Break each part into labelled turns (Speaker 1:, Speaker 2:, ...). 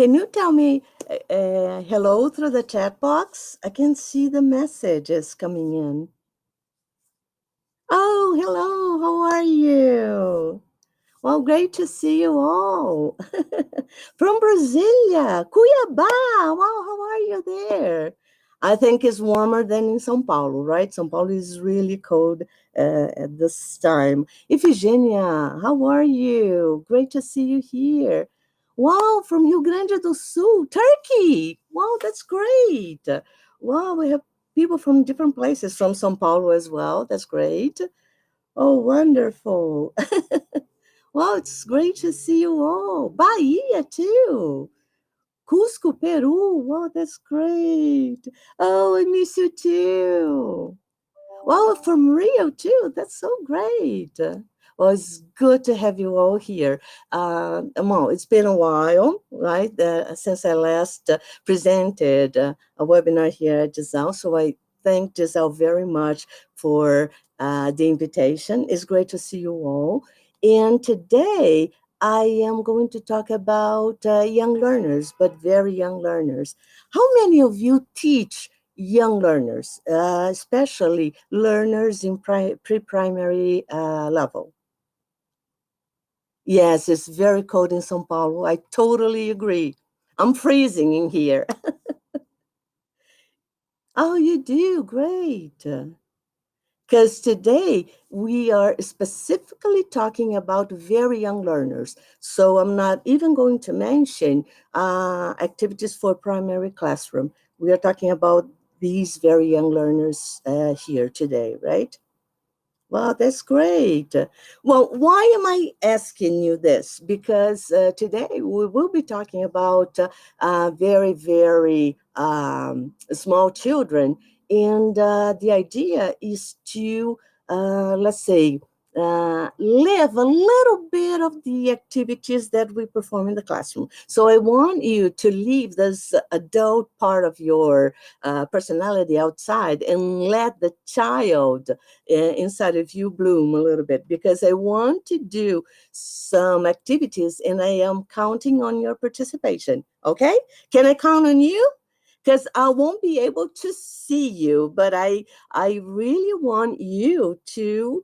Speaker 1: Can you tell me hello through the chat box? I can see the messages coming in. Oh, hello. How are you? Well, great to see you all. From Brasilia, Cuiabá. Wow, how are you there? I think it's warmer than in São Paulo, right? São Paulo is really cold at this time. Ifigênia, how are you? Great to see you here. Wow, from Rio Grande do Sul, Turkey. Wow, that's great. Wow, we have people from different places, from São Paulo as well. That's great. Oh, wonderful. Well, it's great to see you all. Bahia, too. Cusco, Peru. Wow, that's great. Oh, I miss you too. Wow, from Rio, too. That's so great. Well, it's good to have you all here. Well, it's been a while, right, since I last presented a webinar here at Giselle. So I thank Giselle very much for the invitation. It's great to see you all. And today, I am going to talk about young learners, but very young learners. How many of you teach young learners, especially learners in pre-primary level? Yes, it's very cold in São Paulo. I totally agree. I'm freezing in here. Oh, you do? Great. Because today we are specifically talking about very young learners. So I'm not even going to mention activities for primary classroom. We are talking about these very young learners here today, right? Wow, that's great. Well, why am I asking you this? Because today we will be talking about very, very small children. And the idea is to, let's say, live a little bit of the activities that we perform in the classroom. So I want you to leave this adult part of your personality outside and let the child inside of you bloom a little bit, because I want to do some activities and I am counting on your participation. Okay? Can I count on you? Because I won't be able to see you, but I really want you to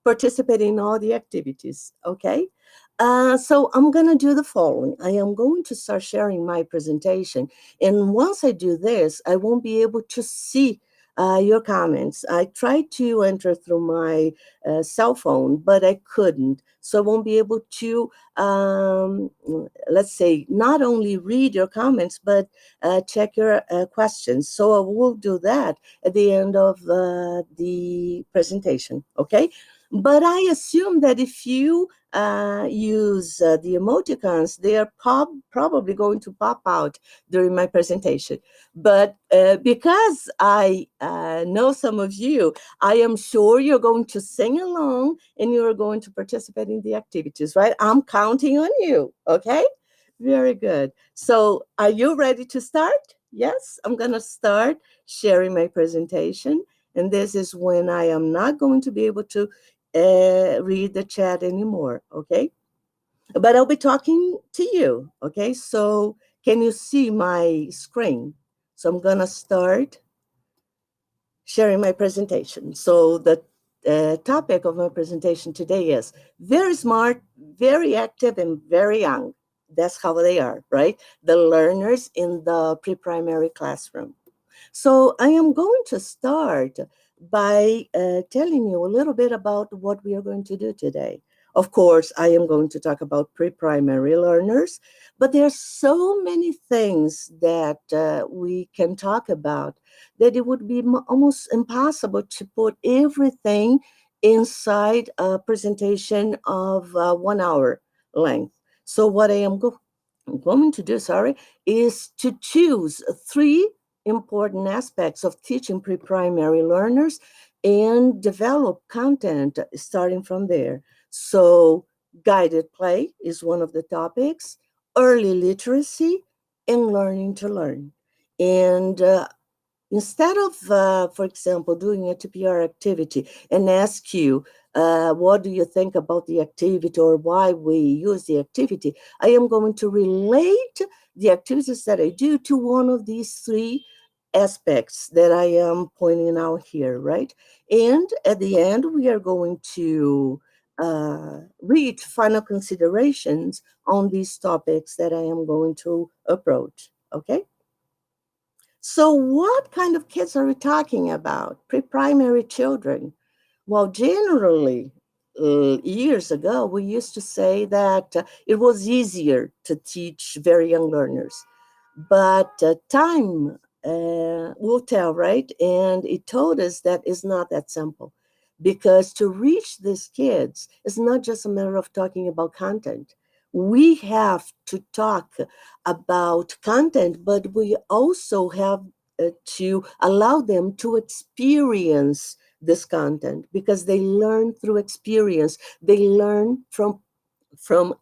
Speaker 1: participate in all the activities. Okay? So I'm going to do the following. I am going to start sharing my presentation. And once I do this, I won't be able to see your comments. I tried to enter through my cell phone, but I couldn't. So I won't be able to, let's say, not only read your comments, but check your questions. So I will do that at the end of the presentation, okay? But I assume that if you use the emoticons, they are probably going to pop out during my presentation. But because I know some of you, I am sure you're going to sing along and you're going to participate in the activities, right? I'm counting on you, okay? Very good. So are you ready to start? Yes, I'm going to start sharing my presentation. And this is when I am not going to be able to read the chat anymore, okay? But I'll be talking to you, okay? So can you see my screen? So I'm gonna start sharing my presentation. So the topic of my presentation today is very smart, very active, and very young. That's how they are, right? The learners in the pre-primary classroom. So I am going to start by telling you a little bit about what we are going to do today. Of course, I am going to talk about pre-primary learners, but there are so many things that we can talk about that it would be almost impossible to put everything inside a presentation of 1 hour length. So what I am going to do, is to choose 3 important aspects of teaching pre-primary learners and develop content starting from there. So guided play is one of the topics, early literacy, and learning to learn. And instead of, for example, doing a TPR activity and ask you, what do you think about the activity or why we use the activity, I am going to relate the activities that I do to one of these three aspects that I am pointing out here, right? And at the end, we are going to read final considerations on these topics that I am going to approach, okay? So what kind of kids are we talking about? Pre-primary children. Well, generally, years ago, we used to say that it was easier to teach very young learners. But time will tell, right? And it told us that it's not that simple. Because to reach these kids, it's not just a matter of talking about content. We have to talk about content, but we also have to allow them to experience this content because they learn through experience. They learn from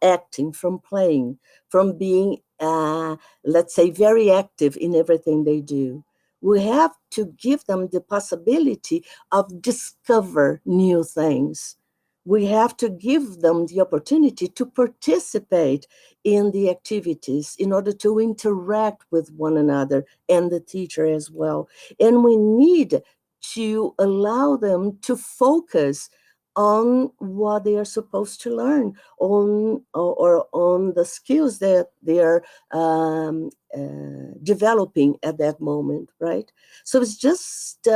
Speaker 1: acting, from playing, from being, let's say, very active in everything they do. We have to give them the possibility of discover new things. We have to give them the opportunity to participate in the activities in order to interact with one another and the teacher as well. And we need to allow them to focus on what they are supposed to learn, on or on the skills that they are developing at that moment, right? So it's just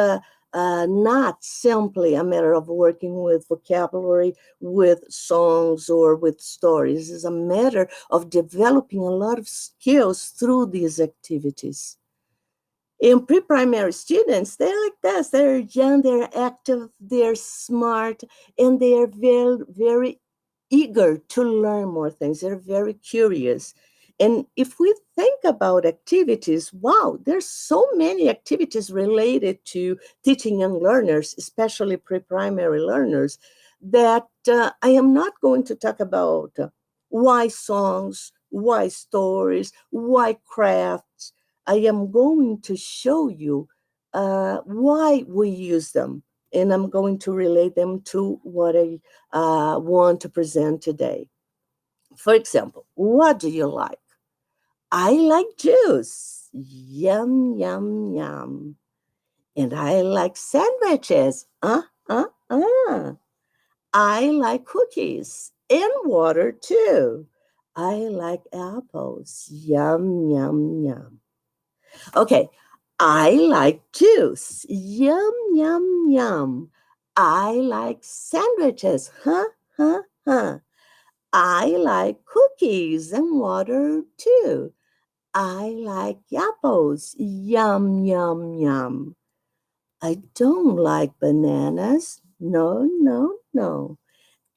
Speaker 1: not simply a matter of working with vocabulary, with songs, or with stories. It's a matter of developing a lot of skills through these activities. In pre-primary students, they're like this. They're young, they're active, they're smart, and they're very, very eager to learn more things. They're very curious. And if we think about activities, wow, there's so many activities related to teaching young learners, especially pre-primary learners, that I am not going to talk about why songs, why stories, why crafts. I am going to show you why we use them, and I'm going to relate them to what I want to present today. For example, what do you like? I like juice. Yum, yum, yum. And I like sandwiches. I like cookies and water too. I like apples. Yum, yum, yum. Okay, I like juice. Yum, yum, yum. I like sandwiches. Huh, huh, huh. I like cookies and water too. I like apples. Yum, yum, yum. I don't like bananas. No, no, no.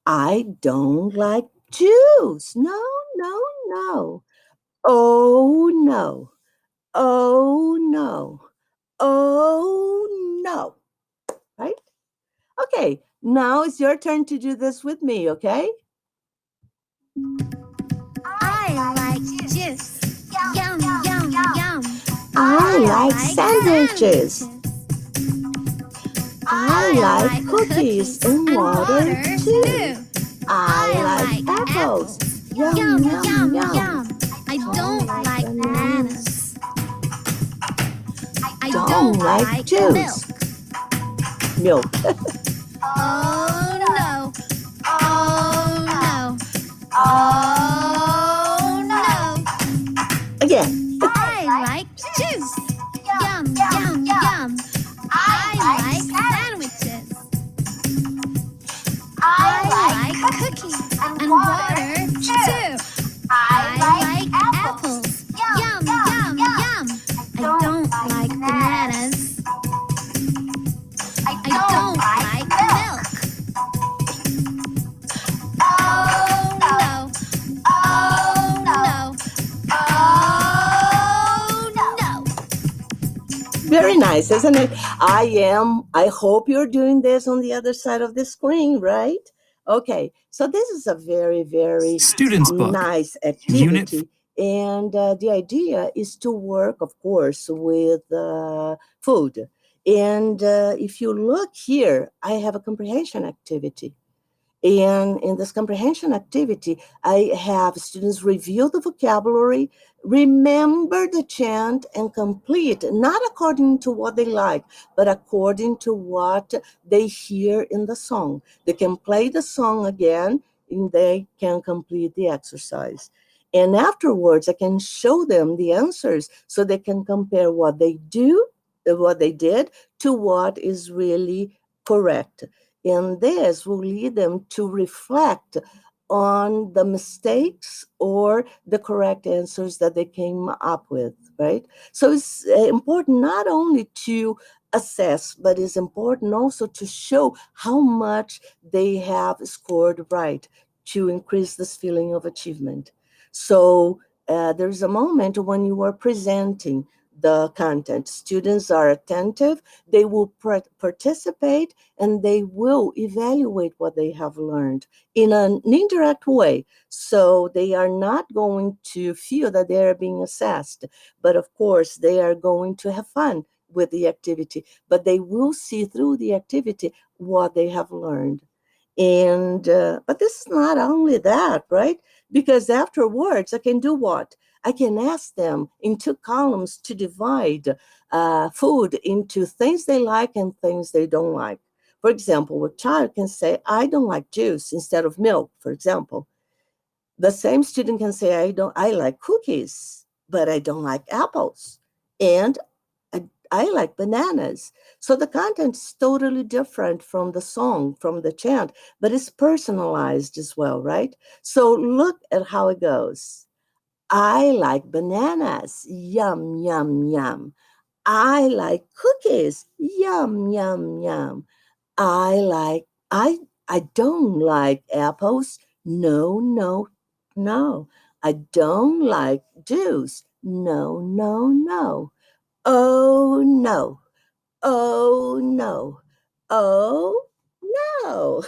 Speaker 1: I don't like juice. No, no, no. Oh, no. Oh, no. Oh, no. Right? Okay, now it's your turn to do this with me, okay?
Speaker 2: I like juice. Yum, yum, yum.
Speaker 1: I like sandwiches. I like cookies and water too. I like apples. Yum, yum, yum.
Speaker 2: I don't like bananas.
Speaker 1: I don't like juice. Milk.
Speaker 2: Oh no. Oh no. Oh no.
Speaker 1: Again.
Speaker 2: I like juice. Yum, yum, yum. I like sandwiches. I like cookies and water too. I like apples. Yum, yum, yum. I don't like bananas. I don't like milk. Oh no. Oh no. Oh no.
Speaker 1: Very nice, isn't it? I hope you're doing this on the other side of the screen, right? Okay, so this is a very, very
Speaker 3: Students book.
Speaker 1: nice activity. And the idea is to work, of course, with food. And if you look here, I have a comprehension activity. And in this comprehension activity, I have students review the vocabulary, remember the chant, and complete, not according to what they like, but according to what they hear in the song. They can play the song again, and they can complete the exercise. And afterwards, I can show them the answers so they can compare what they do, what they did, to what is really correct. And this will lead them to reflect on the mistakes or the correct answers that they came up with, right? So it's important not only to assess, but it's important also to show how much they have scored right to increase this feeling of achievement. So there's a moment when you are presenting the content. Students are attentive, they will participate, and they will evaluate what they have learned in an indirect way. So they are not going to feel that they are being assessed, but of course they are going to have fun with the activity, but they will see through the activity what they have learned. And but this is not only that, right? Because afterwards I can do what? I can ask them in two columns to divide food into things they like and things they don't like. For example, a child can say, I don't like juice instead of milk, for example. The same student can say, I like cookies, but I don't like apples. And I like bananas. So the content is totally different from the song, from the chant, but it's personalized as well, right? So look at how it goes. I like bananas. Yum, yum, yum. I like cookies. Yum, yum, yum. I like, I don't like apples. No, no, no. I don't like juice. No, no, no. Oh, no. Oh, no. Oh, no.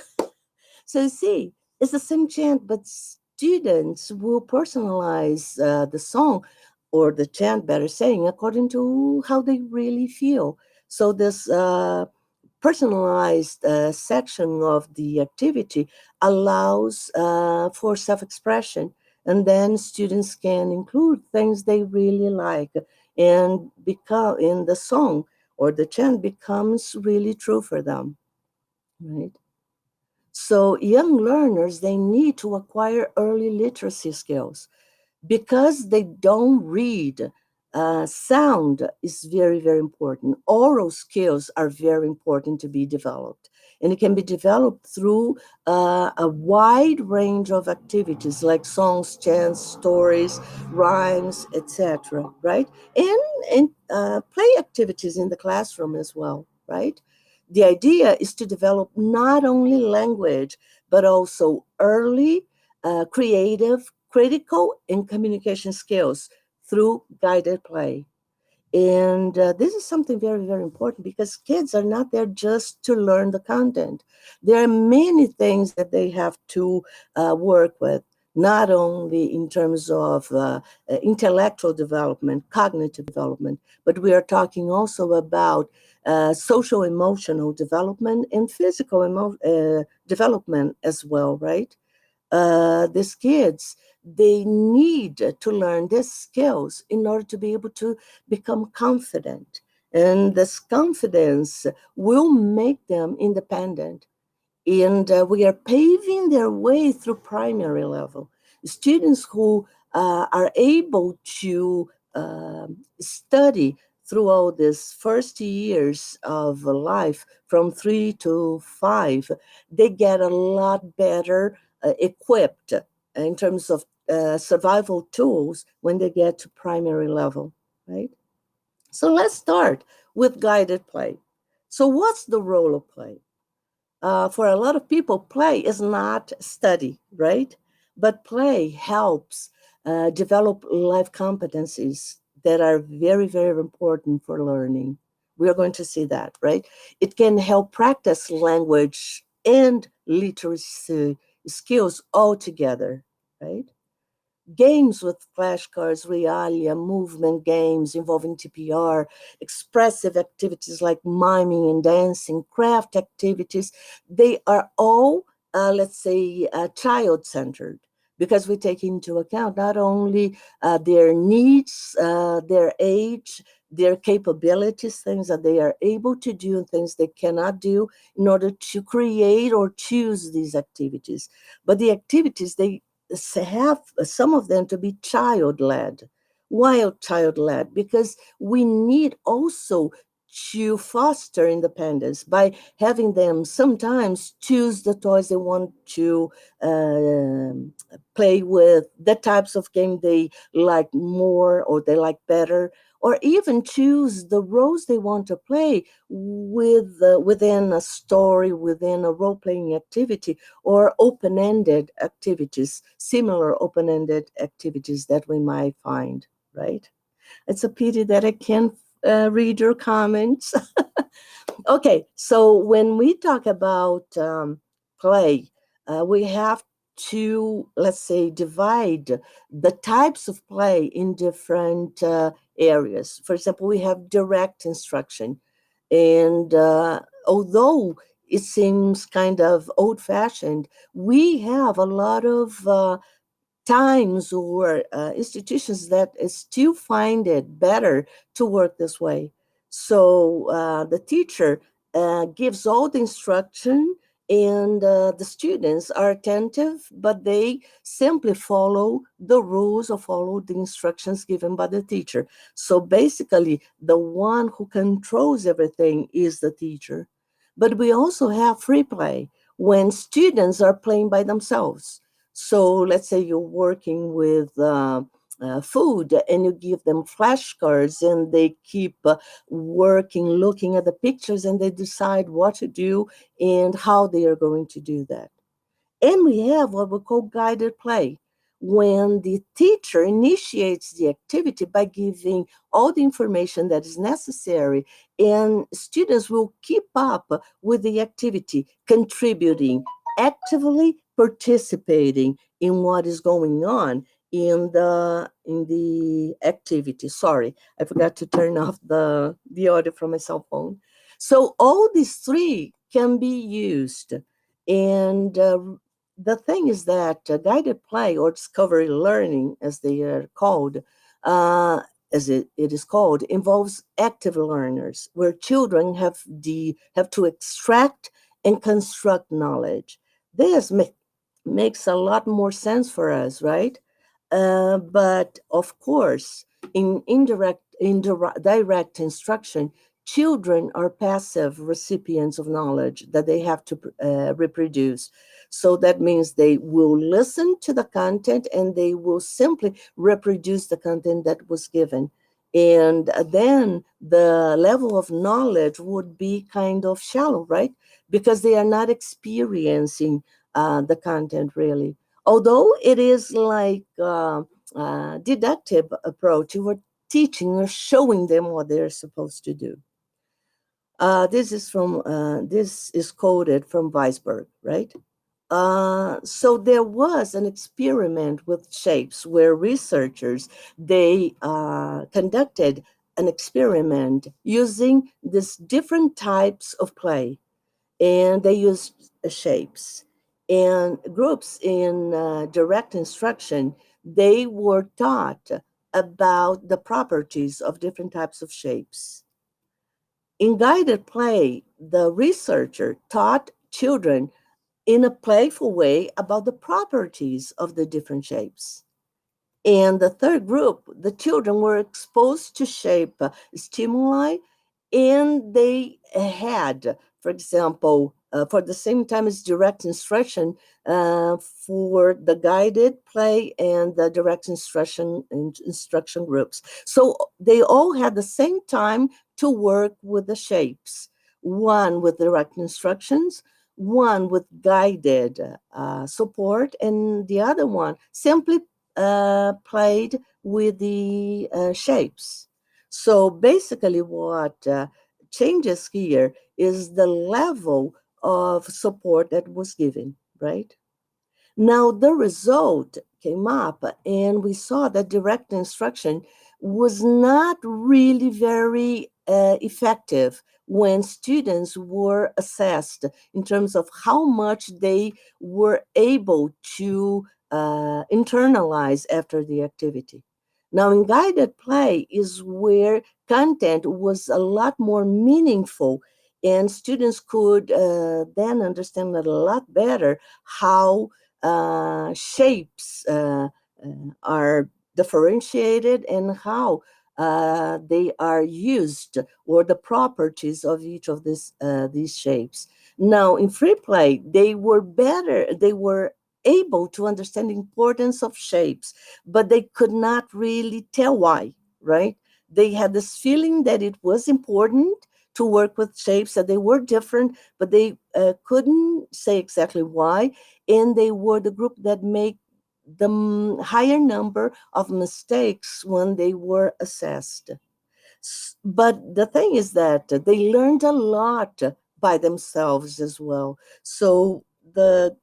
Speaker 1: So see, it's the same chant, but students will personalize the song or the chant, better saying, according to how they really feel. So this personalized section of the activity allows for self-expression, and then students can include things they really like, and become in the song or the chant becomes really true for them, right? So young learners, they need to acquire early literacy skills because they don't read. Sound is very, very important. Oral skills are very important to be developed. And it can be developed through a wide range of activities like songs, chants, stories, rhymes, etc. Right? And play activities in the classroom as well, right? The idea is to develop not only language, but also early, creative, critical, and communication skills through guided play. And this is something very, very important because kids are not there just to learn the content. There are many things that they have to work with, not only in terms of intellectual development, cognitive development, but we are talking also about social emotional development and physical development as well, right? These kids, they need to learn these skills in order to be able to become confident. And this confidence will make them independent. And we are paving their way through primary level. Students who are able to study throughout this first years of life from 3 to 5, they get a lot better equipped in terms of survival tools when they get to primary level, right? So let's start with guided play. So what's the role of play? For a lot of people, play is not study, right? But play helps develop life competencies that are very, very important for learning. We are going to see that, right? It can help practice language and literacy skills all together, right? Games with flashcards, realia, movement games involving TPR, expressive activities like miming and dancing, craft activities, they are all let's say, child-centered, because we take into account not only their needs, their age, their capabilities, things that they are able to do and things they cannot do in order to create or choose these activities. But the activities, they have some of them to be child-led. Why child-led? Because we need also to foster independence by having them sometimes choose the toys they want to play with, the types of game they like more or they like better, or even choose the roles they want to play within a story, within a role-playing activity, or open-ended activities, similar open-ended activities that we might find, right? It's a pity that I can't read your comments. Okay, so when we talk about play, we have to, let's say, divide the types of play in different areas. For example, we have direct instruction. And although it seems kind of old fashioned, we have a lot of times or institutions that still find it better to work this way. So the teacher gives all the instruction, and the students are attentive, but they simply follow the rules or follow the instructions given by the teacher. So basically, the one who controls everything is the teacher. But we also have free play when students are playing by themselves. So let's say you're working with food and you give them flashcards and they keep working, looking at the pictures, and they decide what to do and how they are going to do that. And we have what we call guided play, when the teacher initiates the activity by giving all the information that is necessary, and students will keep up with the activity, contributing, actively participating in what is going on in the activity. Sorry, I forgot to turn off the audio from my cell phone. So all these three can be used, and the thing is that guided play or discovery learning, as they are called, uh, as it is called, involves active learners, where children have to extract and construct knowledge. This makes a lot more sense for us, right? But of course, in direct instruction, children are passive recipients of knowledge that they have to reproduce. So that means they will listen to the content and they will simply reproduce the content that was given. And then the level of knowledge would be kind of shallow, right? Because they are not experiencing the content really. Although it is like deductive approach, you were teaching or showing them what they're supposed to do. This is quoted from Weisberg, right? So there was an experiment with shapes where researchers they conducted an experiment using these different types of play, and they used shapes. And groups in direct instruction, they were taught about the properties of different types of shapes. In guided play, the researcher taught children in a playful way about the properties of the different shapes. And the third group, the children were exposed to shape stimuli, and they had, for example, for the same time as direct instruction, for the guided play and the direct instruction groups. So they all had the same time to work with the shapes, one with direct instructions, one with guided support, and the other one simply played with the shapes. So basically, what changes here is the level of support that was given, right? Now, the result came up, and we saw that direct instruction was not really very effective when students were assessed in terms of how much they were able to internalize after the activity. Now, in guided play is where content was a lot more meaningful, and students could then understand a lot better how shapes are differentiated and how they are used, or the properties of each of these shapes. Now, in free play, they were better, they were able to understand the importance of shapes, but they could not really tell why, right? They had this feeling that it was important to work with shapes, that they were different, but they couldn't say exactly why. And they were the group that made the higher number of mistakes when they were assessed. But the thing is that they learned a lot by themselves as well. So the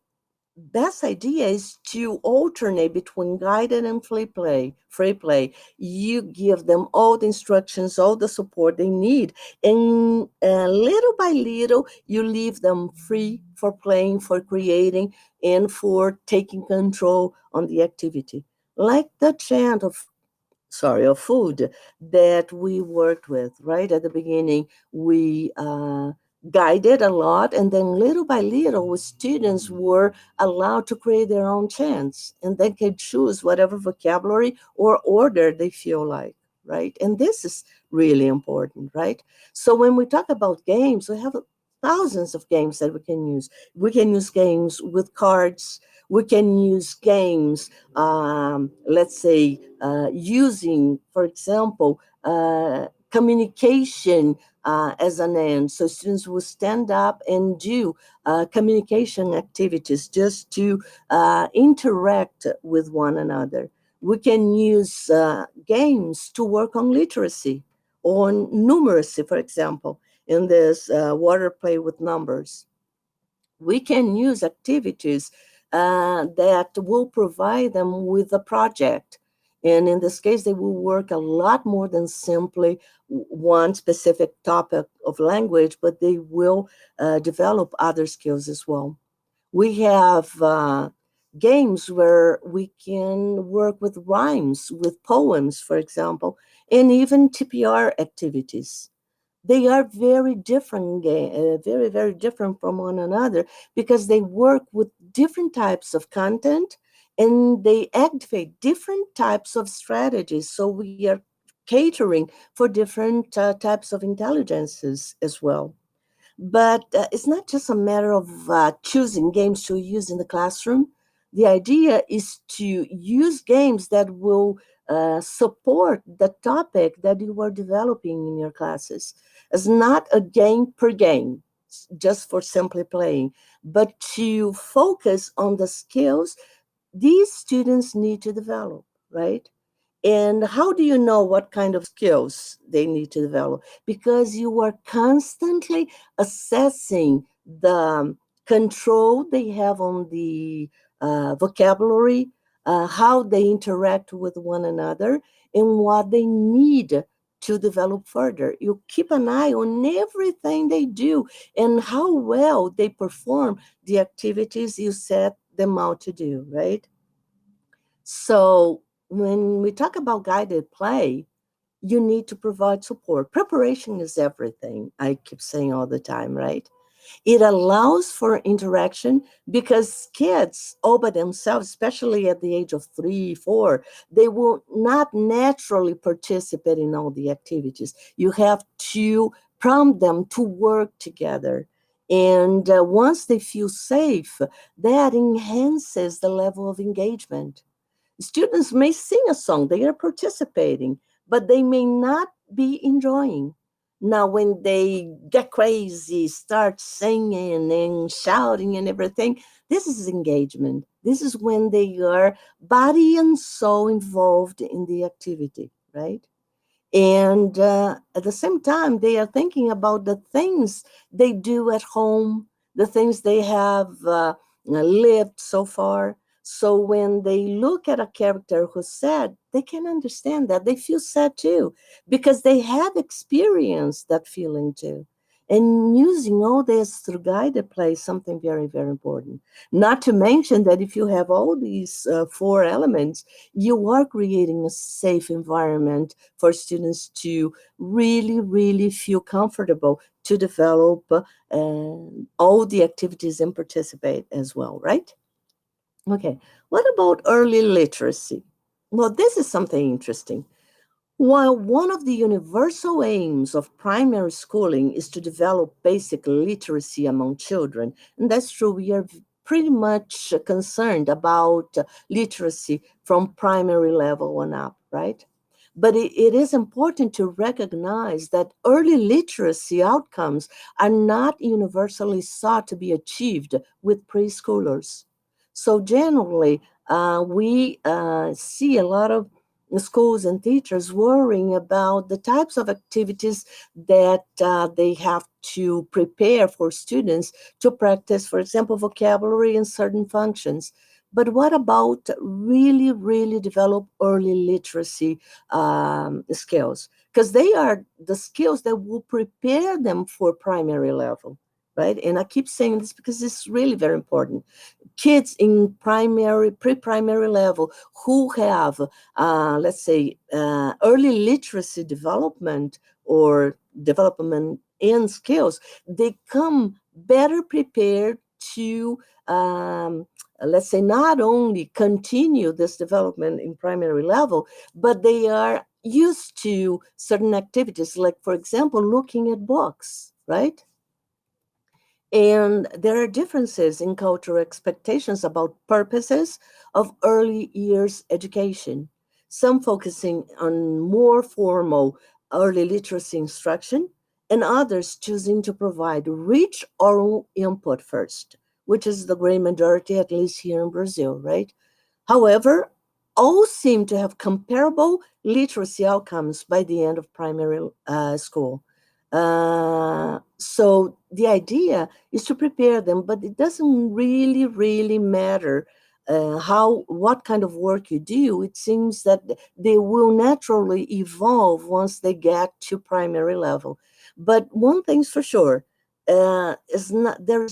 Speaker 1: best idea is to alternate between guided and free play. You give them all the instructions, all the support they need, and little by little you leave them free for playing, for creating, and for taking control on the activity, like the chant of food that we worked with right at the beginning. We guided a lot, and then little by little students were allowed to create their own chants, and they can choose whatever vocabulary or order they feel like, right? And this is really important, right? So when we talk about games, we have thousands of games that we can use. We can use games with cards. We can use games, let's say, using, for example, communication as an end. So students will stand up and do communication activities just to interact with one another. We can use games to work on literacy, on numeracy, for example, in this water play with numbers. We can use activities that will provide them with a project. And in this case, they will work a lot more than simply one specific topic of language, but they will develop other skills as well. We have games where we can work with rhymes, with poems, for example, and even TPR activities. They are very different, very, very different from one another, because they work with different types of content and they activate different types of strategies. So we are catering for different types of intelligences as well. But it's not just a matter of choosing games to use in the classroom. The idea is to use games that will support the topic that you are developing in your classes. It's not a game per game, just for simply playing, but to focus on the skills these students need to develop, right? And how do you know what kind of skills they need to develop? Because you are constantly assessing the control they have on the vocabulary, how they interact with one another, and what they need to develop further. You keep an eye on everything they do and how well they perform the activities you set them out to do, right? So when we talk about guided play, you need to provide support. Preparation is everything. I keep saying all the time, right? It allows for interaction because kids all by themselves, especially at the age of 3, 4, they will not naturally participate in all the activities. You have to prompt them to work together. And once they feel safe, that enhances the level of engagement. Students may sing a song, they are participating, but they may not be enjoying. Now, when they get crazy, start singing and shouting and everything, this is engagement. This is when they are body and soul involved in the activity, right? And at the same time, they are thinking about the things they do at home, the things they have lived so far. So when they look at a character who's sad, they can understand that they feel sad too, because they have experienced that feeling too. And using all this through guided play is something very, very important. Not to mention that if you have all these four elements, you are creating a safe environment for students to really, really feel comfortable to develop all the activities and participate as well, right? Okay, what about early literacy? Well, this is something interesting. While one of the universal aims of primary schooling is to develop basic literacy among children, and that's true, we are pretty much concerned about literacy from primary level on up, right? But it is important to recognize that early literacy outcomes are not universally sought to be achieved with preschoolers. So generally, we see a lot of schools and teachers worrying about the types of activities that they have to prepare for students to practice, for example, vocabulary and certain functions. But what about really, really develop early literacy skills? Because they are the skills that will prepare them for primary level, right? And I keep saying this because it's really very important. Kids in primary, pre-primary level who have, let's say, early literacy development or development in skills, they come better prepared to, let's say, not only continue this development in primary level, but they are used to certain activities, like, for example, looking at books, right? And there are differences in cultural expectations about purposes of early years education, some focusing on more formal early literacy instruction, and others choosing to provide rich oral input first, which is the great majority, at least here in Brazil, right? However, all seem to have comparable literacy outcomes by the end of primary school. So the idea is to prepare them, but it doesn't really, really matter what kind of work you do. It seems that they will naturally evolve once they get to primary level. But one thing's for sure, there is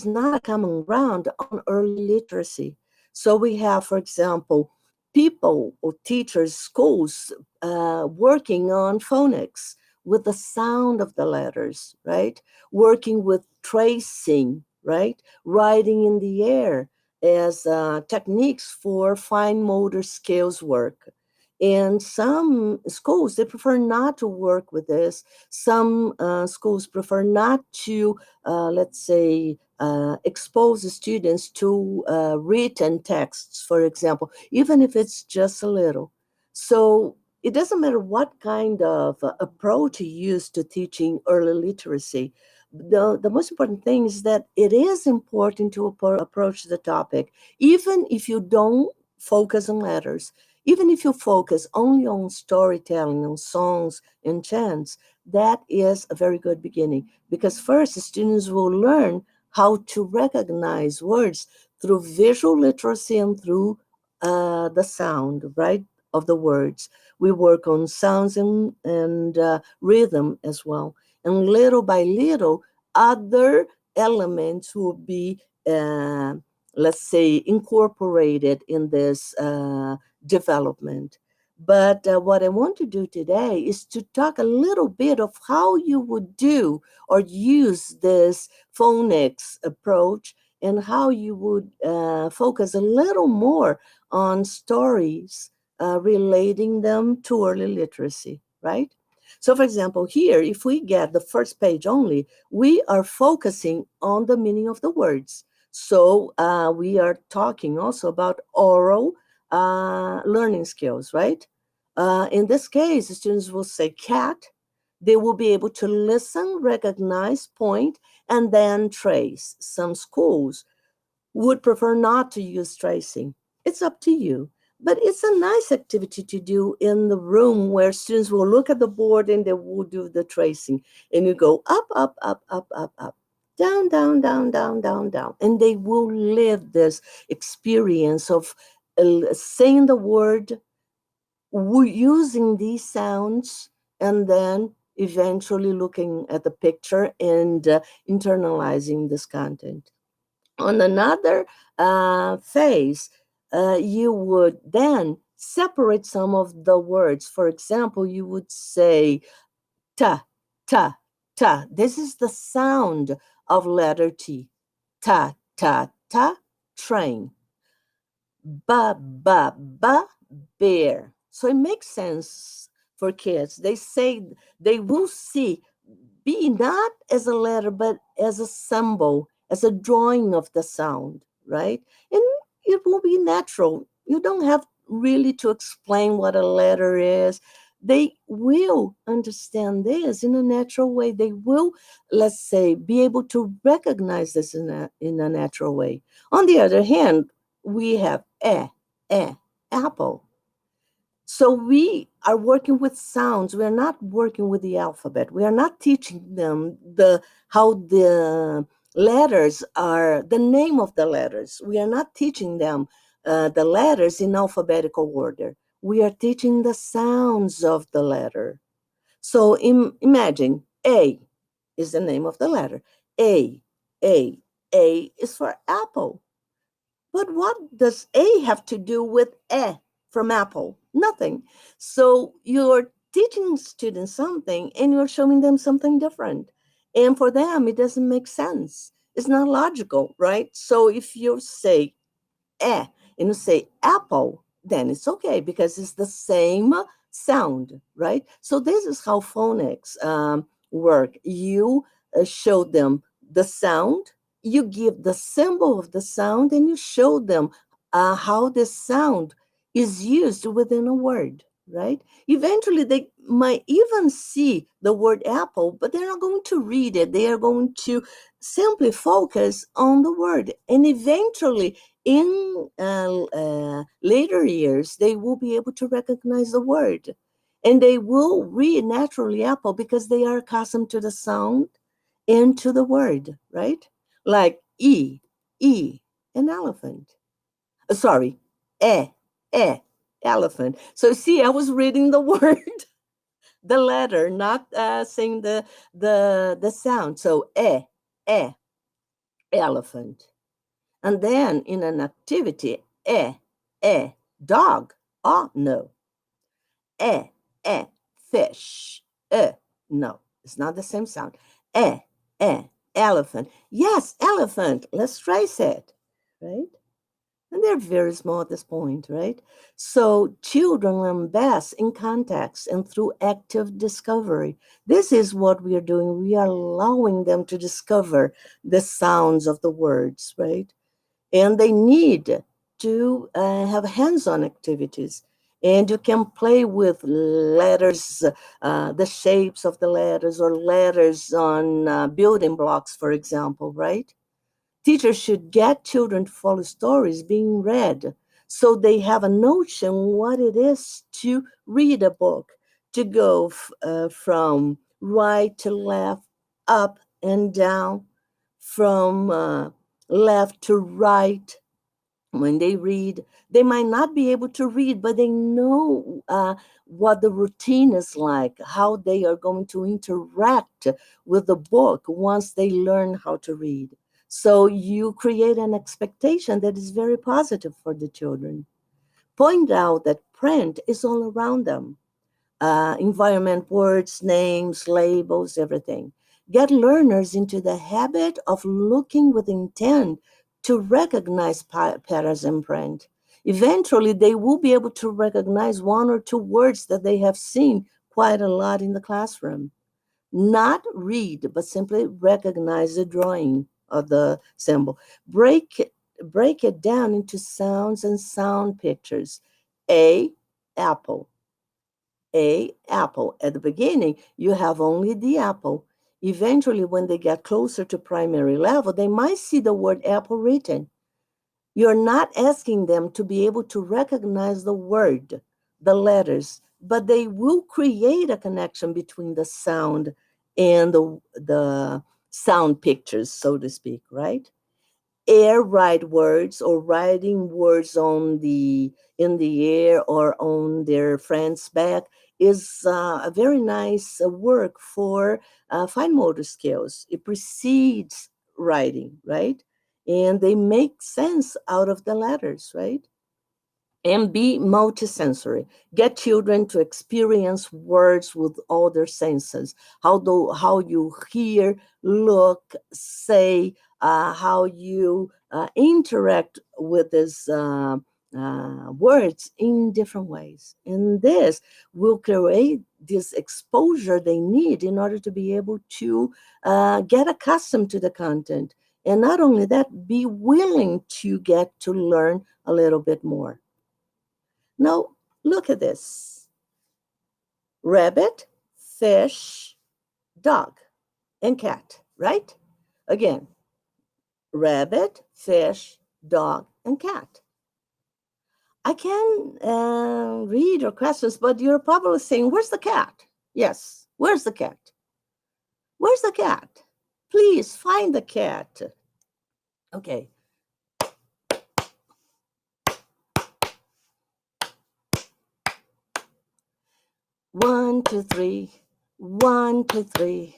Speaker 1: not a common ground on early literacy. So we have, for example, people or teachers, schools working on phonics with the sound of the letters, right? Working with tracing, right? Writing in the air as techniques for fine motor skills work. And some schools, they prefer not to work with this. Some schools prefer not to, let's say, expose the students to written texts, for example, even if it's just a little. So it doesn't matter what kind of approach you use to teaching early literacy. The most important thing is that it is important to approach the topic, even if you don't focus on letters, even if you focus only on storytelling, on songs and chants. That is a very good beginning, because first, students will learn how to recognize words through visual literacy and through the sound, right, of the words. We work on sounds and rhythm as well. And little by little, other elements will be, let's say, incorporated in this development. But what I want to do today is to talk a little bit of how you would do or use this phonics approach, and how you would focus a little more on stories relating them to early literacy, right? So, for example, here, if we get the first page only, we are focusing on the meaning of the words. So we are talking also about oral learning skills, right? In this case, the students will say cat. They will be able to listen, recognize, point, and then trace. Some schools would prefer not to use tracing. It's up to you. But it's a nice activity to do in the room where students will look at the board and they will do the tracing. And you go up, up, up, up, up, up, down, down, down, down, down, down. And they will live this experience of saying the word, using these sounds, and then eventually looking at the picture and internalizing this content. On another phase, you would then separate some of the words. For example, you would say ta, ta, ta. This is the sound of letter T. Ta, ta, ta, train. Ba, ba, ba, bear. So it makes sense for kids. They say they will see B not as a letter, but as a symbol, as a drawing of the sound, right? And it will be natural. You don't have really to explain what a letter is. They will understand this in a natural way. They will, let's say, be able to recognize this in a natural way. On the other hand, we have apple. So we are working with sounds. We are not working with the alphabet. We are not teaching them how the letters are, the name of the letters. We are not teaching them the letters in alphabetical order. We are teaching the sounds of the letter. So imagine A is the name of the letter. A, A, A is for apple. But what does A have to do with from apple? Nothing. So you're teaching students something and you're showing them something different. And for them, it doesn't make sense. It's not logical, right? So if you say and you say apple, then it's okay because it's the same sound, right? So this is how phonics work. You show them the sound, you give the symbol of the sound, and you show them how the sound is used within a word, right? Eventually, they might even see the word apple, but they're not going to read it. They are going to simply focus on the word. And eventually, in later years, they will be able to recognize the word. And they will read naturally apple because they are accustomed to the sound and to the word, right? Like E, an elephant. Sorry, e, e, elephant. So see, I was reading the word, the letter, not saying the sound. So e, elephant. And then in an activity, dog. Oh, no. E, fish. No, it's not the same sound. E, elephant. Yes, elephant. Let's trace it, right? And they're very small at this point, right? So children learn best in context and through active discovery. This is what we are doing. We are allowing them to discover the sounds of the words, right? And they need to have hands-on activities. And you can play with letters, the shapes of the letters, or letters on building blocks, for example, right? Teachers should get children to follow stories being read so they have a notion what it is to read a book, to go from right to left, up and down, from left to right. When they read, they might not be able to read, but they know what the routine is like, how they are going to interact with the book once they learn how to read. So you create an expectation that is very positive for the children. Point out that print is all around them, environment, words, names, labels, everything. Get learners into the habit of looking with intent to recognize patterns in print. Eventually, they will be able to recognize one or two words that they have seen quite a lot in the classroom. Not read, but simply recognize the drawing of the symbol. Break it down into sounds and sound pictures. A, apple. Apple. At the beginning, you have only the apple. Eventually, when they get closer to primary level, they might see the word apple written. You're not asking them to be able to recognize the word, the letters, but they will create a connection between the sound and the sound pictures, so to speak, right? Air write words or writing words on the in the air or on their friend's back is a very nice work for fine motor skills. It precedes writing, right? And they make sense out of the letters, right? And be multisensory. Get children to experience words with all their senses. How you hear, look, say, how you interact with these words in different ways. And this will create this exposure they need in order to be able to get accustomed to the content. And not only that, be willing to get to learn a little bit more. Now, look at this: rabbit, fish, dog, and cat, right? Again, rabbit, fish, dog, and cat. I can read your questions, but you're probably saying, where's the cat? Yes, where's the cat? Where's the cat? Please find the cat. Okay. One, two, three. 1, 2, 3.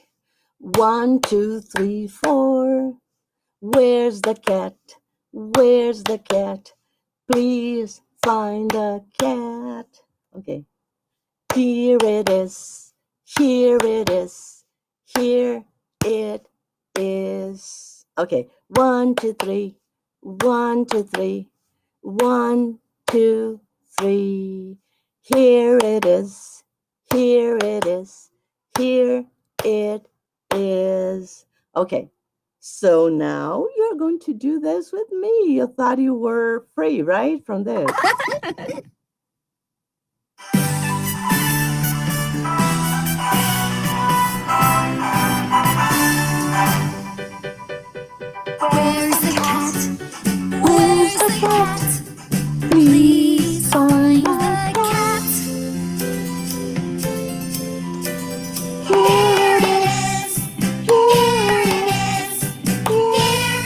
Speaker 1: 1, 2, 3, 4. Where's the cat? Where's the cat? Please find the cat. Okay. Here it is. Here it is. Here it is. Okay. 1, 2, 3. 1, 2, 3. 1, 2, 3. Here it is. Here it is. Here it is. Okay. So now you're going to do this with me. You thought you were free, right, from this?
Speaker 2: Where's the cat? Where's the cat? Please find the cat. Here it is. Here it is. Here it is.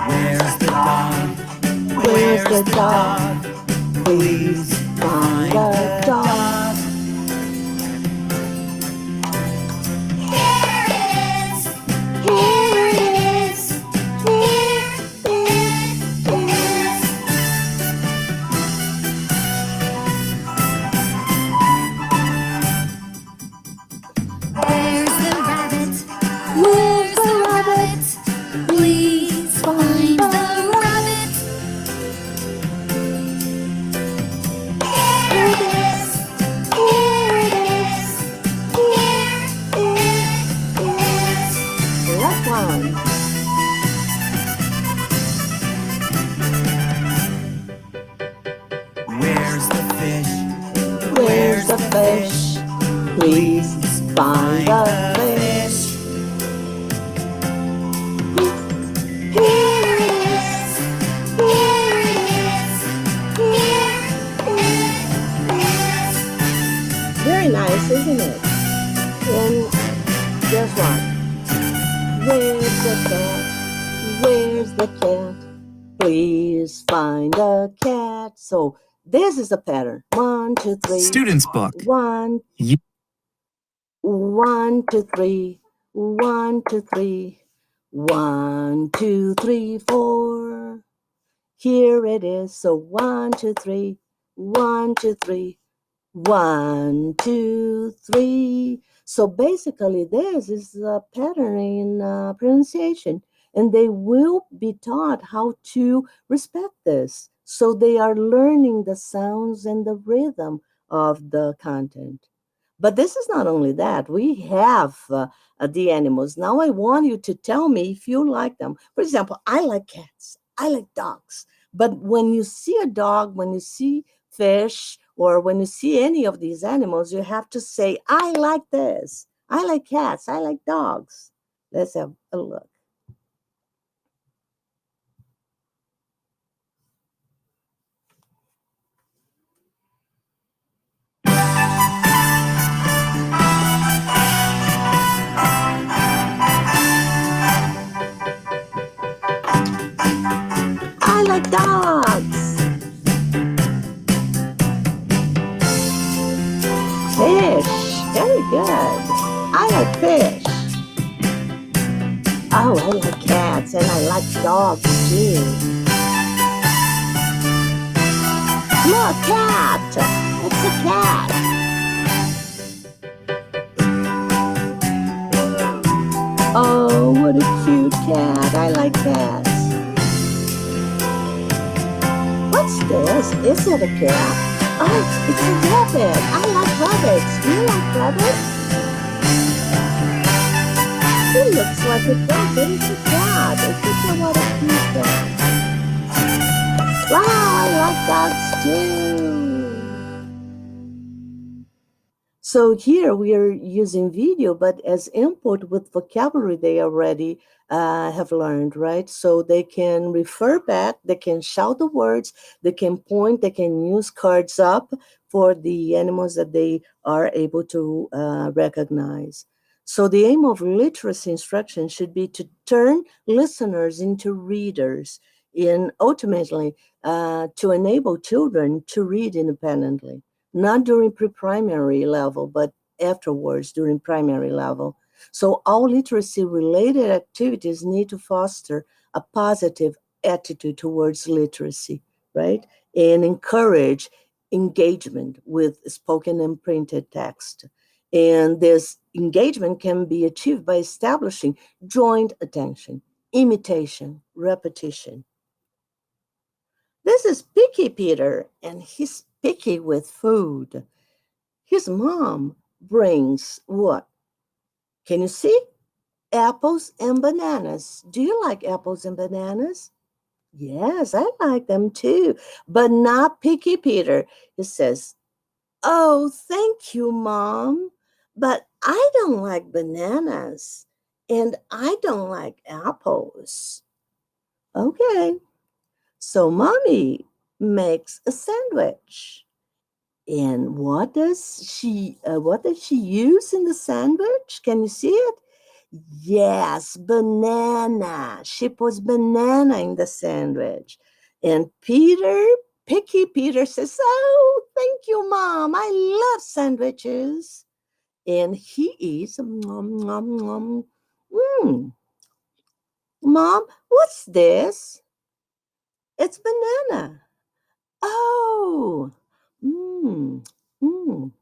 Speaker 3: Where's the dog?
Speaker 1: Where's the dog?
Speaker 3: Please
Speaker 1: Find the dog.
Speaker 2: Here it is. Here it is. Here it is. Where's the rabbit? Where's the rabbit? Please find the rabbit. Here it is. Here it is. Here it is.
Speaker 1: Last one.
Speaker 3: Where's the fish?
Speaker 1: Where's the fish? Please find the fish.
Speaker 2: Here it is. Here it is. Here it is.
Speaker 1: Very nice, isn't it? And guess what? Where's the cat? Where's the cat? Please find the cat. So this is the pattern. 1, 2, 3.
Speaker 3: Student's book.
Speaker 1: 1,
Speaker 3: Ye-
Speaker 1: 1, 2, 3. 1, 2, 3. 1, 2, 3, 4. Here it is. So 1, 2, 3. 1, 2, 3. 1, 2, 3. So basically, this is a pattern in pronunciation, and they will be taught how to respect this. So they are learning the sounds and the rhythm of the content. But this is not only that. We have the animals. Now I want you to tell me if you like them. For example, I like cats. I like dogs. But when you see a dog, when you see fish, or when you see any of these animals, you have to say, I like this. I like cats. I like dogs. Let's have a look. fish. Oh, I like cats and I like dogs too. Look, cat! It's a cat. Oh, what a cute cat. I like cats. What's this? Is it a cat? Oh, it's a rabbit. I like rabbits. Do you like rabbits? He looks like a dog, but it's a cat. Look at what a cute cat. Wow, I like dogs too. So here we are using video, but as input with vocabulary they already have learned, right? So they can refer back, they can shout the words, they can point, they can use cards up for the animals that they are able to recognize. So the aim of literacy instruction should be to turn listeners into readers and ultimately to enable children to read independently, not during pre-primary level, but afterwards during primary level. So all literacy related activities need to foster a positive attitude towards literacy, right? And encourage engagement with spoken and printed text. And this engagement can be achieved by establishing joint attention, imitation, repetition. This is Picky Peter, and he's picky with food. His mom brings what? Can you see? Apples and bananas. Do you like apples and bananas? Yes, I like them too, but not Picky Peter. He says, "Oh, thank you, Mom, but I don't like bananas and I don't like apples." Okay, so Mommy makes a sandwich. And what does she use in the sandwich? Can you see it? Yes, banana. She puts banana in the sandwich. And Picky Peter says, "Oh, thank you, Mom. I love sandwiches." And he eats. Nom, nom, nom. Mm. Mom, what's this? It's banana. Oh. Mm. Mm.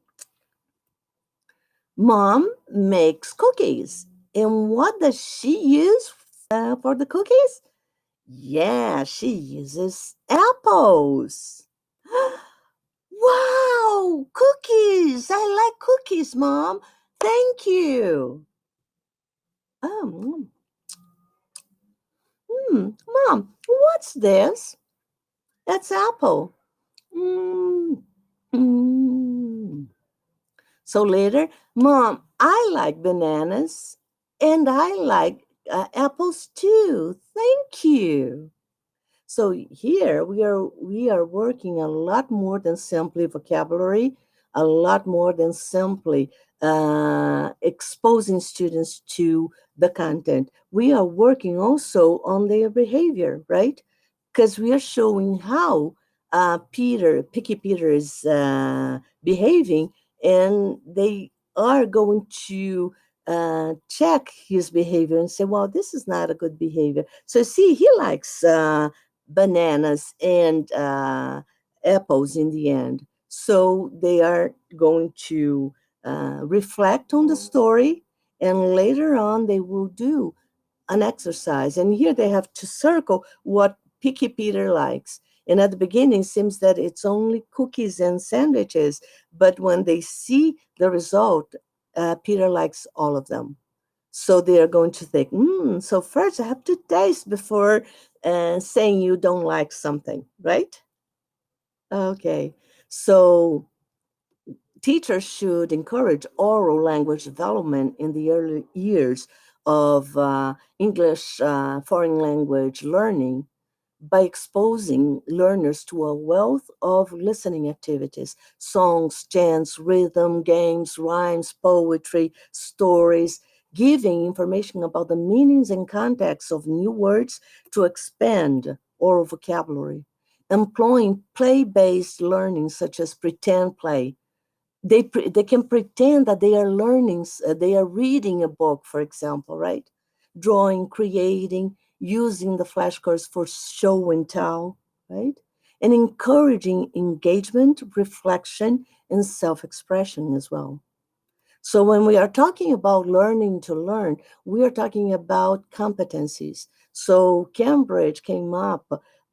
Speaker 1: Mom makes cookies. And what does she use for the cookies? Yeah, she uses apples. Wow, cookies! I like cookies, Mom. Thank you. Oh, Mom, what's this? That's apple. Mm, mm. So later, Mom, I like bananas and I like apples too. Thank you. So here we are working a lot more than simply vocabulary, a lot more than simply exposing students to the content. We are working also on their behavior, right? Because we are showing how Picky Peter is behaving, and they are going to check his behavior and say, well, this is not a good behavior. So see, he likes bananas and apples in the end. So they are going to reflect on the story, and later on they will do an exercise. And here they have to circle what Picky Peter likes. And at the beginning, it seems that it's only cookies and sandwiches. But when they see the result, Peter likes all of them. So they are going to think, so first I have to taste before saying you don't like something, right? Okay. So teachers should encourage oral language development in the early years of English foreign language learning by exposing learners to a wealth of listening activities: songs, chants, rhythm, games, rhymes, poetry, stories, giving information about the meanings and contexts of new words to expand oral vocabulary, employing play-based learning such as pretend play, They can pretend that they are learning, they are reading a book, for example, right? Drawing, creating, using the flashcards for show and tell, right? And encouraging engagement, reflection, and self-expression as well. So when we are talking about learning to learn, we are talking about competencies. So Cambridge came up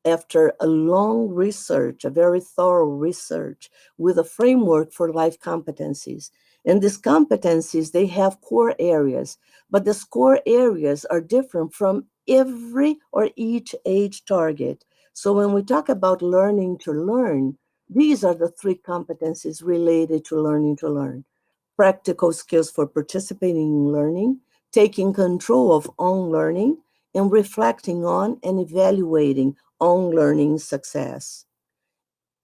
Speaker 1: after a long research, a very thorough research, with a framework for life competencies. And these competencies, they have core areas, but these core areas are different from every or each age target. So when we talk about learning to learn, these are the three competencies related to learning to learn: practical skills for participating in learning, taking control of own learning, and reflecting on and evaluating own learning success.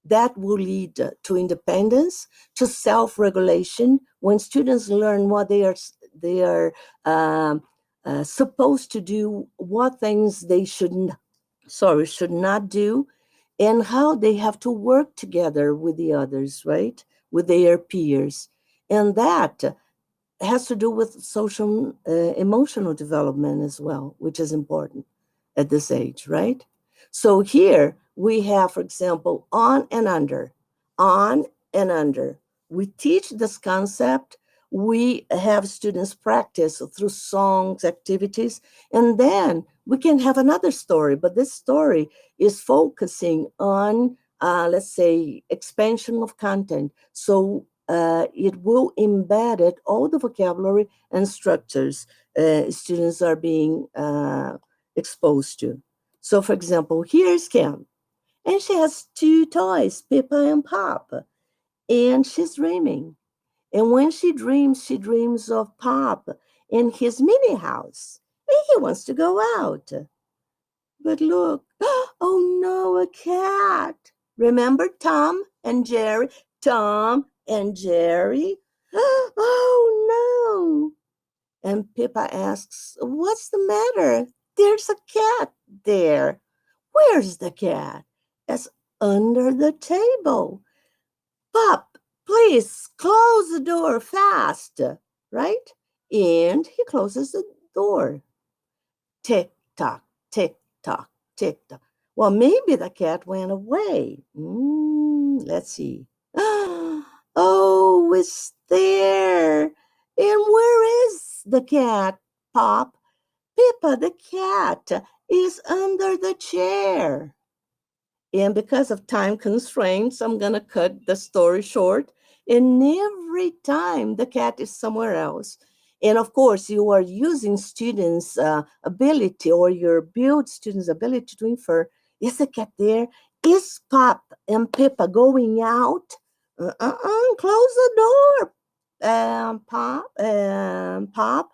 Speaker 1: That will lead to independence, to self-regulation. When students learn what they are um, supposed to do, what things they should not do, and how they have to work together with the others, right? With their peers. And that has to do with social, emotional development as well, which is important at this age, right? So here we have, for example, on and under, on and under. We teach this concept. We have students practice through songs, activities, and then we can have another story. But this story is focusing on, let's say, expansion of content. So it will embed it, all the vocabulary and structures students are being exposed to. So, for example, here's Cam, and she has two toys, Pippa and Pop, and she's dreaming. And when she dreams of Pop in his mini house, and he wants to go out. But look, oh no, a cat. Remember Tom and Jerry? Tom and Jerry? Oh no. And Pippa asks, what's the matter? There's a cat there. Where's the cat? It's under the table. Pop, please close the door fast, right? And he closes the door. Tick tock, tick tock, tick tock. Well, maybe the cat went away. Let's see. Oh, it's there. And where is the cat, Pop? Pippa, the cat is under the chair. And because of time constraints, I'm going to cut the story short. And every time the cat is somewhere else. And of course, you are using students' ability, or your build students' ability to infer, is the cat there? Is Pop and Pippa going out? Close the door, Pop,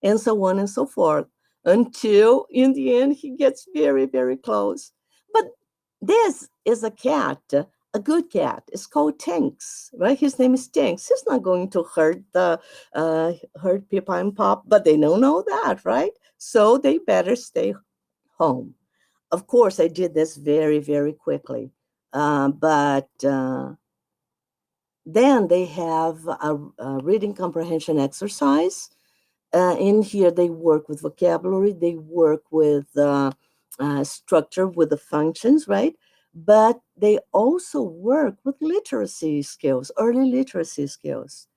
Speaker 1: and so on and so forth, until in the end he gets very, very close. But this is a cat, a good cat. It's called Tinks, right? His name is Tinks. He's not going to hurt Pippa and Pop, but they don't know that, right? So they better stay home. Of course, I did this very, very quickly, but then they have a reading comprehension exercise. In here, they work with vocabulary, they work with structure, with the functions, right? But they also work with literacy skills, early literacy skills.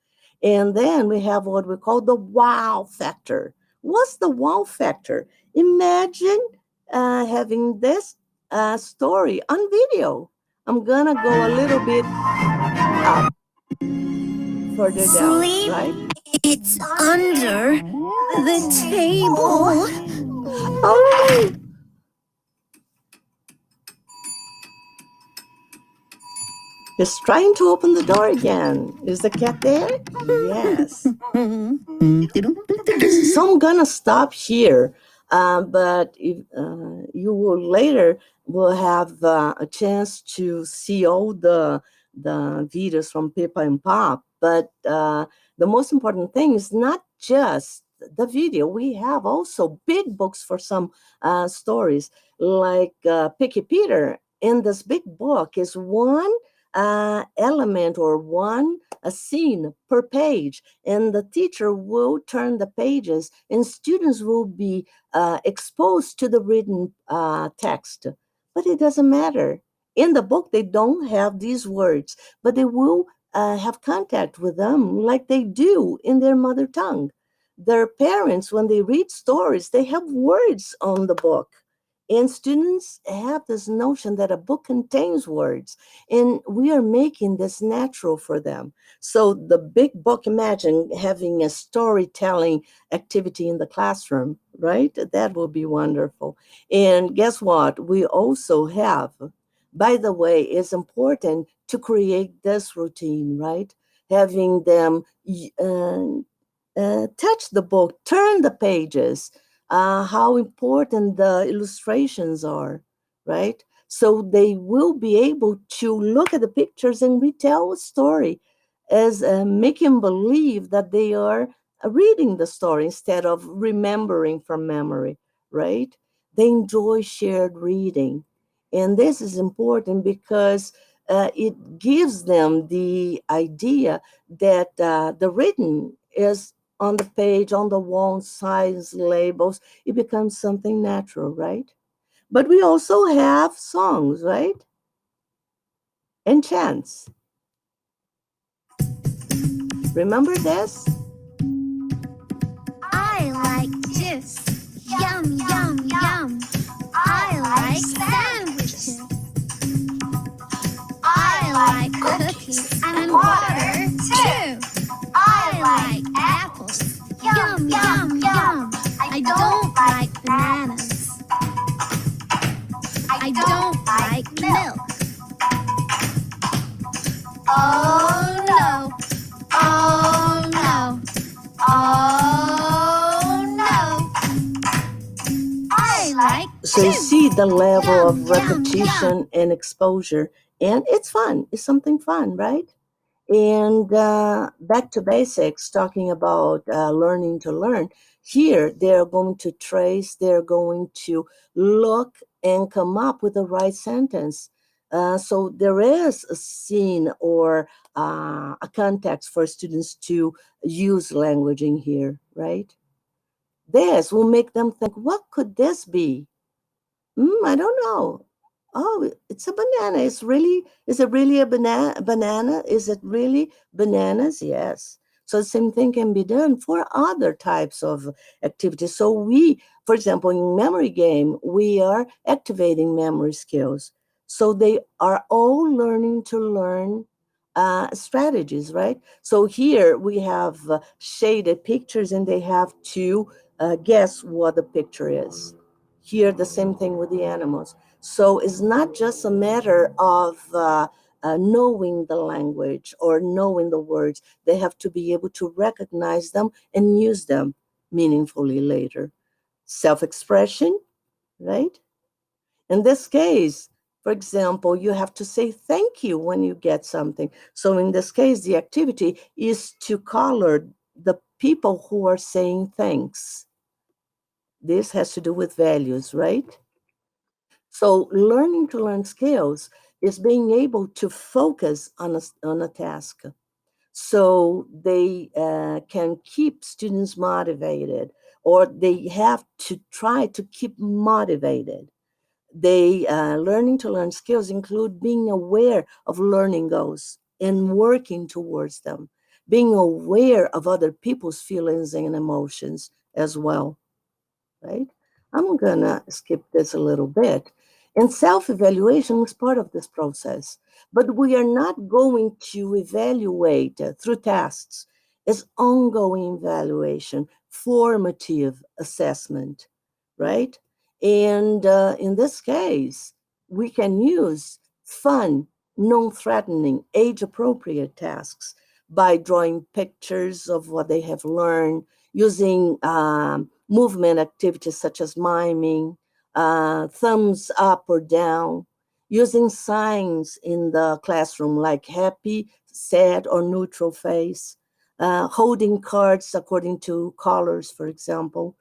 Speaker 1: And then we have what we call the wow factor. What's the wow factor? Imagine having this story on video. I'm gonna go a little bit up, further down,
Speaker 2: Sleep,
Speaker 1: right?
Speaker 2: it's under the table.
Speaker 1: Oh, he's trying to open the door again. Is the cat there? Yes. So I'm gonna stop here, but if, you will later will have a chance to see all the videos from Pippa and Pop. But the most important thing is not just the video. We have also big books for some stories, like Picky Peter. In this big book is one element or one a scene per page, and the teacher will turn the pages, and students will be exposed to the written text. But it doesn't matter. In the book, they don't have these words, but they will have contact with them like they do in their mother tongue. Their parents, when they read stories, they have words on the book. And students have this notion that a book contains words, and we are making this natural for them. So, the big book, imagine having a storytelling activity in the classroom, right? That will be wonderful. And guess what? We also have, by the way, it's important to create this routine, right? Having them touch the book, turn the pages, how important the illustrations are, right? So they will be able to look at the pictures and retell a story as making believe that they are reading the story instead of remembering from memory, right? They enjoy shared reading. And this is important because it gives them the idea that the written is on the page, on the wall, signs, labels. It becomes something natural, right? But we also have songs, right? And chants. Remember this?
Speaker 2: I like juice. Yum, yum, yum. I like sandwiches. I like cookies and water too. I like apples. Yum, yum, yum. I don't like bananas. I don't like milk. Oh no. Oh no. Oh no. I like
Speaker 1: So you see the level
Speaker 2: Yum,
Speaker 1: of
Speaker 2: yum,
Speaker 1: repetition and exposure, and it's fun. It's something fun, right? And back to basics, talking about learning to learn. Here, they're going to trace, they're going to look and come up with the right sentence. So there is a scene or a context for students to use language in here, right? This will make them think, what could this be? I don't know. Oh, it's a banana. Is it really a banana? Is it really bananas? Yes. So the same thing can be done for other types of activities. So we, for example, in memory game, we are activating memory skills. So they are all learning to learn strategies, right? So here we have shaded pictures and they have to guess what the picture is. Here, the same thing with the animals. So it's not just a matter of knowing the language or knowing the words. They have to be able to recognize them and use them meaningfully later. Self expression, right? In this case, for example, you have to say thank you when you get something. So in this case, the activity is to color the people who are saying thanks. This has to do with values, right? So learning to learn skills is being able to focus on a task. So they can keep students motivated, or they have to try to keep motivated. They learning to learn skills include being aware of learning goals and working towards them, being aware of other people's feelings and emotions as well, right? I'm gonna skip this a little bit. And self-evaluation is part of this process, but we are not going to evaluate through tests. It's ongoing evaluation, formative assessment, right? And in this case, we can use fun, non-threatening, age-appropriate tasks by drawing pictures of what they have learned, using movement activities such as miming, thumbs up or down, using signs in the classroom like happy, sad, or neutral face, holding cards according to colors, for example.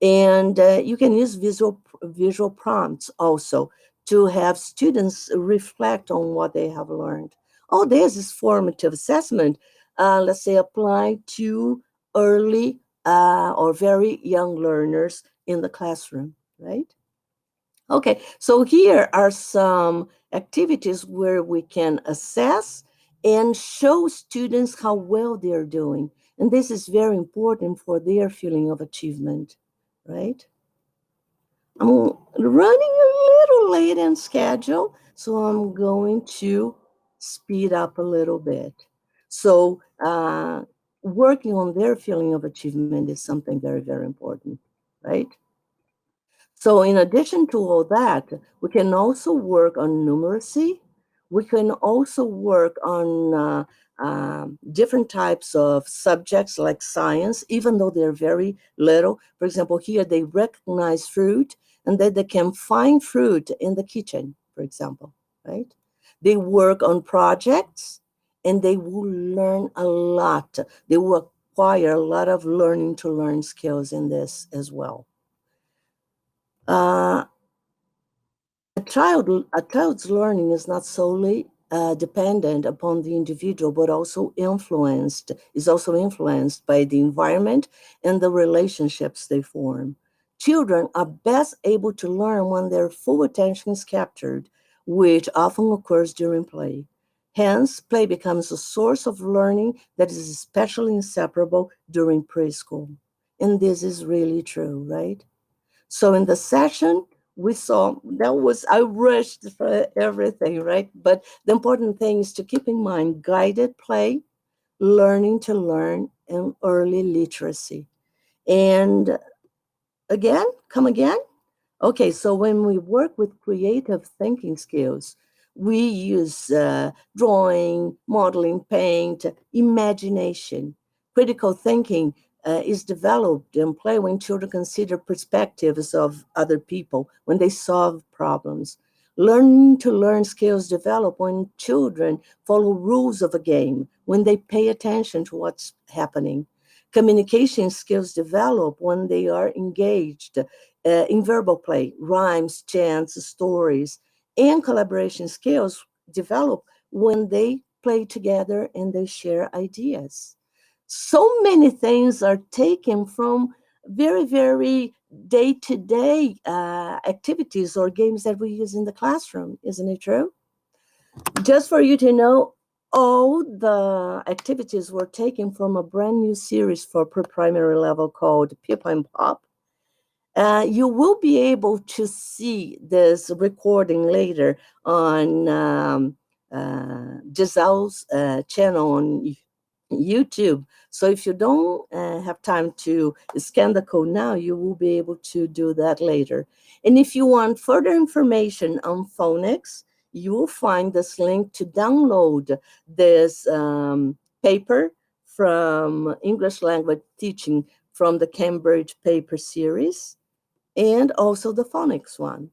Speaker 1: And you can use visual prompts also to have students reflect on what they have learned. All this is formative assessment, let's say, applied to early or very young learners in the classroom, right? Okay, so here are some activities where we can assess and show students how well they're doing. And this is very important for their feeling of achievement, right? I'm running a little late in schedule, so I'm going to speed up a little bit. So working on their feeling of achievement is something very, very important, right? So in addition to all that, we can also work on numeracy. We can also work on different types of subjects like science, even though they're very little. For example, here they recognize fruit and then they can find fruit in the kitchen, for example, right? They work on projects and they will learn a lot. They will acquire a lot of learning to learn skills in this as well. Uh, a child's learning is not solely dependent upon the individual, but also influenced by the environment and the relationships they form. Children are best able to learn when their full attention is captured, which often occurs during play. Hence, play becomes a source of learning that is especially inseparable during preschool. And this is really true, right? So in the session, we saw I rushed for everything, right? But the important thing is to keep in mind guided play, learning to learn, and early literacy. And again, come again. Okay, so when we work with creative thinking skills, we use drawing, modeling, paint, imagination. Critical thinking is developed in play when children consider perspectives of other people, when they solve problems. Learning to learn skills develop when children follow rules of a game, when they pay attention to what's happening. Communication skills develop when they are engaged in verbal play, rhymes, chants, stories, and collaboration skills develop when they play together and they share ideas. So many things are taken from very, very day to day activities or games that we use in the classroom. Isn't it true? Just for you to know, all the activities were taken from a brand new series for pre-primary level called Pip and Pop. You will be able to see this recording later on Giselle's channel on YouTube. So if you don't have time to scan the code now, you will be able to do that later. And if you want further information on phonics, you will find this link to download this paper from English language teaching from the Cambridge paper series and also the phonics one.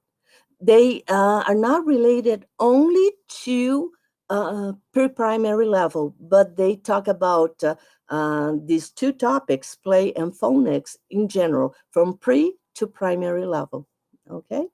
Speaker 1: They are not related only to pre-primary level, but they talk about these two topics, play and phonics in general, from pre to primary level. Okay?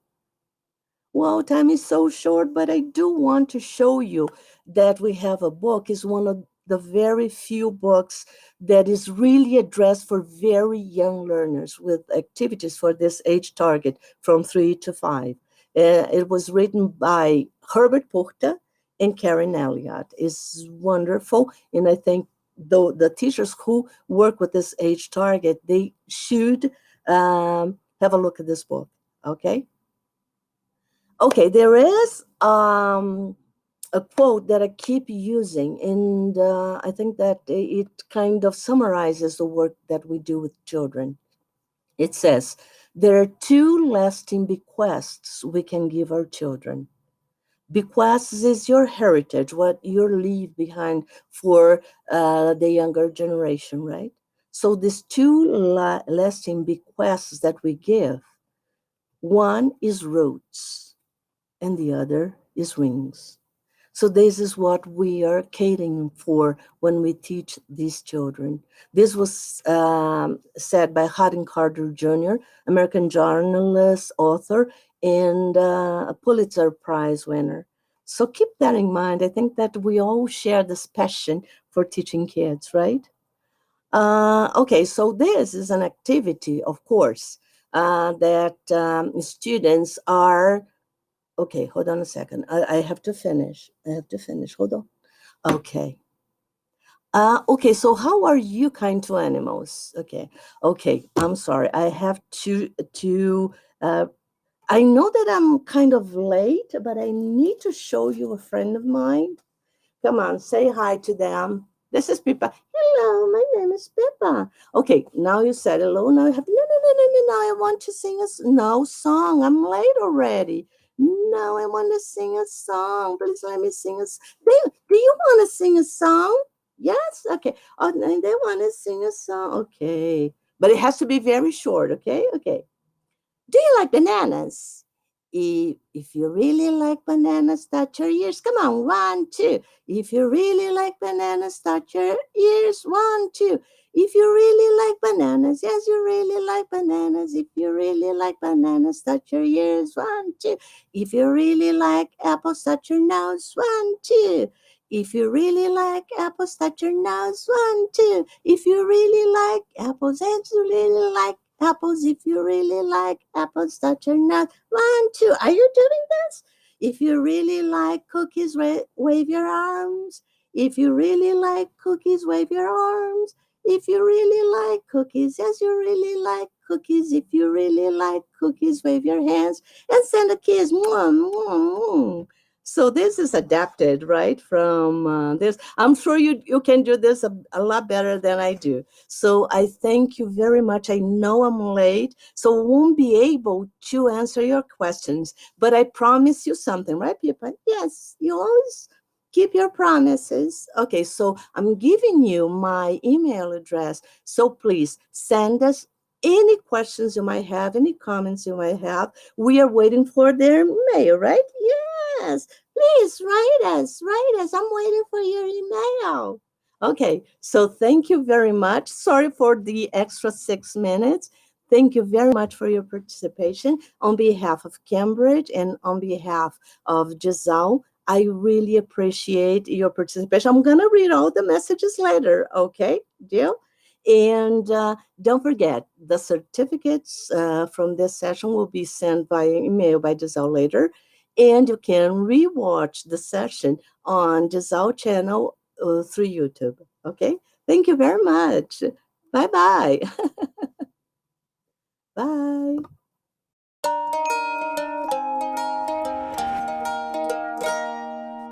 Speaker 1: Well, time is so short, but I do want to show you that we have a book. It's one of the very few books that is really addressed for very young learners with activities for this age target from 3 to 5. It was written by Herbert Puchta and Karen Elliott. It's wonderful, and I think the teachers who work with this age target, they should have a look at this book, okay? Okay, there is a quote that I keep using, and I think that it kind of summarizes the work that we do with children. It says, there are two lasting bequests we can give our children. Bequests is your heritage, what you leave behind for the younger generation, right? So these two lasting bequests that we give, one is roots and the other is wings. So this is what we are catering for when we teach these children. This was said by Haddon Carter Jr., American journalist, author, and a Pulitzer Prize winner. So keep that in mind. I think that we all share this passion for teaching kids, right? Okay, so this is an activity, of course, that students are. Okay, hold on a second. I have to finish. I have to finish. Hold on. Okay. Okay, so how are you kind to animals? Okay, okay. I'm sorry. I have to. Uh, I know that I'm kind of late, but I need to show you a friend of mine. Come on, say hi to them. This is Pippa. Hello, my name is Pippa. Okay, now you said hello. Now you have no. I want to sing no song. I'm late already. No, I want to sing a song. Please let me sing do you want to sing a song? Yes. Okay. Oh, no, they want to sing a song. Okay, but it has to be very short. Okay. Okay. Do you like bananas? If you really like bananas, touch your ears. Come on, 1, 2. If you really like bananas, touch your ears. 1, 2. If you really like bananas, yes, you really like bananas. If you really like bananas, touch your ears. 1, 2. If you really like apples, touch your nose. 1, 2. If you really like apples, touch your nose. 1, 2. If you really like apples, and you really like apples, if you really like apples, touch your nut. 1, 2. Are you doing this? If you really like cookies, wave your arms. If you really like cookies, wave your arms. If you really like cookies, yes, you really like cookies. If you really like cookies, wave your hands and send a kiss. Mwah, mwah, mwah. So this is adapted, right, from this. I'm sure you can do this a lot better than I do. So I thank you very much. I know I'm late, so I won't be able to answer your questions, but I promise you something, right, Pippa? Yes, you always keep your promises. Okay, so I'm giving you my email address. So please send us any questions you might have, any comments you might have. We are waiting for their mail, right? Yes, please write us, write us. I'm waiting for your email. Okay, so thank you very much. Sorry for the extra 6 minutes. Thank you very much for your participation. On behalf of Cambridge and on behalf of Giselle, I really appreciate your participation. I'm going to read all the messages later, okay, deal? And don't forget, the certificates from this session will be sent by email by Giselle later. And you can rewatch the session on Giselle channel through YouTube. Okay. Thank you very much. Bye-bye. Bye.